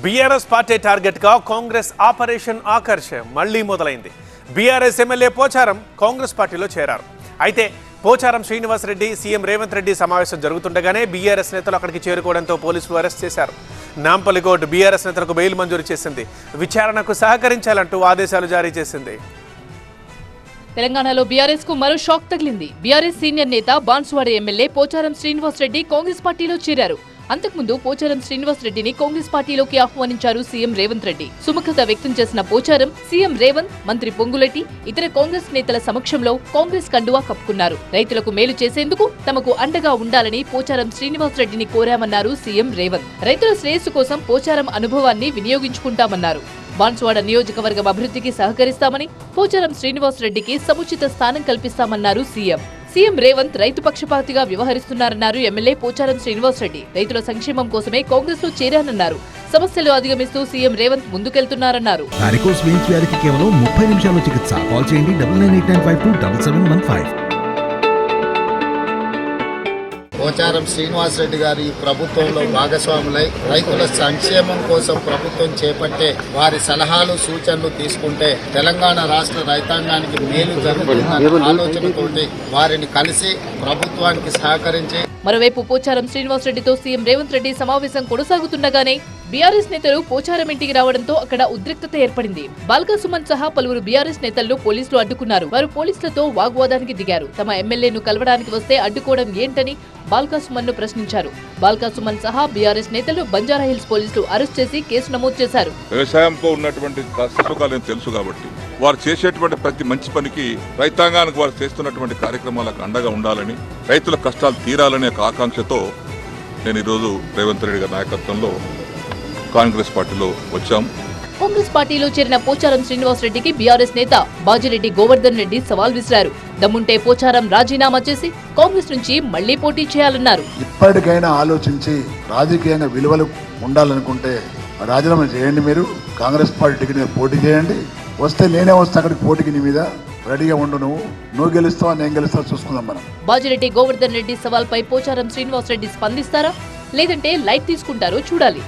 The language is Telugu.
బీఆర్ఎస్ పార్టీ టార్గెట్గా కాంగ్రెస్ ఆపరేషన్ ఆకర్ష్ మళ్లీ మొదలైంది. బీఆర్ఎస్ ఎమ్మెల్యే పోచారం కాంగ్రెస్ పార్టీలో చేరారు. అయితే పోచారం శ్రీనివాసరెడ్డి, సీఎం రేవంత్ రెడ్డి సమావేశం జరుగుతుండగానే బీఆర్ఎస్ నేతలు అక్కడికి చేరుకోవడంతో పోలీసులు అరెస్ట్ చేశారు. నాంపల్లి కోర్టు బీఆర్ఎస్ నేతలకు బెయిల్ మంజూరు చేసింది. విచారణకు సహకరించాలంటూ ఆదేశాలు జారీ చేసింది. తెలంగాణలో బీఆర్ఎస్ కు మరో షాక్ తగిలింది. బీఆర్ఎస్ సీనియర్ నేత బాన్సువాడ ఎమ్మెల్యే పోచారం శ్రీనివాసరెడ్డి కాంగ్రెస్ పార్టీలో చేరారు. అంతకుముందు పోచారం శ్రీనివాసరెడ్డిని కాంగ్రెస్ పార్టీలోకి ఆహ్వానించారు సీఎం రేవంత్ రెడ్డి. సుముఖత వ్యక్తం చేసిన పోచారం సీఎం రేవంత్, మంత్రి పొంగులెట్టి, ఇతర కాంగ్రెస్ నేతల సమక్షంలో కాంగ్రెస్ కండువా కప్పుకున్నారు. రైతులకు మేలు చేసేందుకు తమకు అండగా ఉండాలని పోచారం శ్రీనివాసరెడ్డిని కోరామన్నారు సీఎం రేవంత్. రైతుల శ్రేయస్సు కోసం పోచారం అనుభవాన్ని వినియోగించుకుంటామన్నారు. బాన్సువాడ నియోజకవర్గం అభివృద్ధికి సహకరిస్తామని, పోచారం శ్రీనివాసరెడ్డికి సముచిత స్థానం కల్పిస్తామన్నారు సీఎం. సీఎం రేవంత్ రైతు పక్షపాతిగా వ్యవహరిస్తున్నారన్నారు ఎమ్మెల్యే పోచారం శ్రీనివాసరెడ్డి. రైతుల సంక్షేమం కోసమే కాంగ్రెస్ లో చేరానన్నారు. సమస్యలు అధిగమిస్తూ సీఎం రేవంత్ ముందుకెళ్తున్నారన్నారు. వారికోస్ వెయిన్స్ వ్యాధికి కేవలం 30 నిమిషాల్లో చికిత్స. కాల్ చేయండి 9989527715. పోచారం శ్రీనివాసరెడ్డి గారి ప్రభుత్వంలో భాగస్వాములై రైతుల సంక్షేమం కోసం ప్రభుత్వం చేపట్టే వారి సలహాలు సూచనలు తీసుకుంటే తెలంగాణ రాష్ట్ర రైతాంగానికి మేలు జరుగుతుందన్న ఆలోచనతోటి వారిని కలిసి ప్రభుత్వానికి సహకరించి. మరోవైపు పోచారం శ్రీనివాసరెడ్డితో సీఎం రేవంత్ రెడ్డి సమావేశం కొనసాగుతుండగానే బీఆర్ఎస్ నేతలు పోచారం ఇంటికి రావడంతో అక్కడ ఉద్రిక్తత ఏర్పడింది. బాల్కా సుమన్ సహా పలువురు బీఆర్ఎస్ నేతలను పోలీసులు అడ్డుకున్నారు. వారు పోలీసులతో వాగ్వాదానికి దిగారు. తమ ఎమ్మెల్యేను కలవడానికి వస్తే అడ్డుకోవడం ఏంటని బాల్కా సుమన్ ను ప్రశ్నించారు. బాల్కా సుమన్ సహా బీఆర్ఎస్ నేతలు బంజారాహిల్స్ పోలీసులు అరెస్ట్ చేసి కేసు నమోదు చేశారు. వ్యవసాయంతో ఉన్నటువంటి కష్టసుఖాలు తెలుసు కాబట్టి వారు చేసేటువంటి ప్రతి మంచి పనికి రైతాంగానికి వారు చేస్తున్నటువంటి కార్యక్రమాలకు అండగా ఉండాలని, రైతుల కష్టాలు తీరాలనే ఆకాంక్షతో నేను ఈరోజు రేవంత్ రెడ్డి గారి నాయకత్వంలో కాంగ్రెస్ పార్టీలో వచ్చాం. కాంగ్రెస్ పార్టీలో చేరిన పోచారం శ్రీనివాసరెడ్డికి బీఆర్ఎస్ నేత బాజిరెడ్డి గోవర్ధన్ రెడ్డి సవాల్ విసిరారు. దమ్ముంటే పోచారం రాజీనామా చేసి కాంగ్రెస్ నుంచి మళ్లీ పోటీ చేయాలన్నారు. ఇప్పటికైనా ఆలోచించి రాజకీయంగా విలువలు ఉండాలనుకుంటే రాజీనామా చేయండి. మీరు కాంగ్రెస్ పార్టీ టికెట్ మీద పోటీ చేయండి. వస్తే నేనే వస్తే అక్కడికి పోటీకి నీ మీద రెడీగా ఉండు. నువ్వు గెలుస్తావా నేను గెలుస్తావా చూసుకుందాం మనం. బాజిరెడ్డి గోవర్ధన్ రెడ్డి సవాల్ పై పోచారం శ్రీనివాసరెడ్డి స్పందిస్తారా లేదంటే లైట్ తీసుకుంటారో చూడాలి.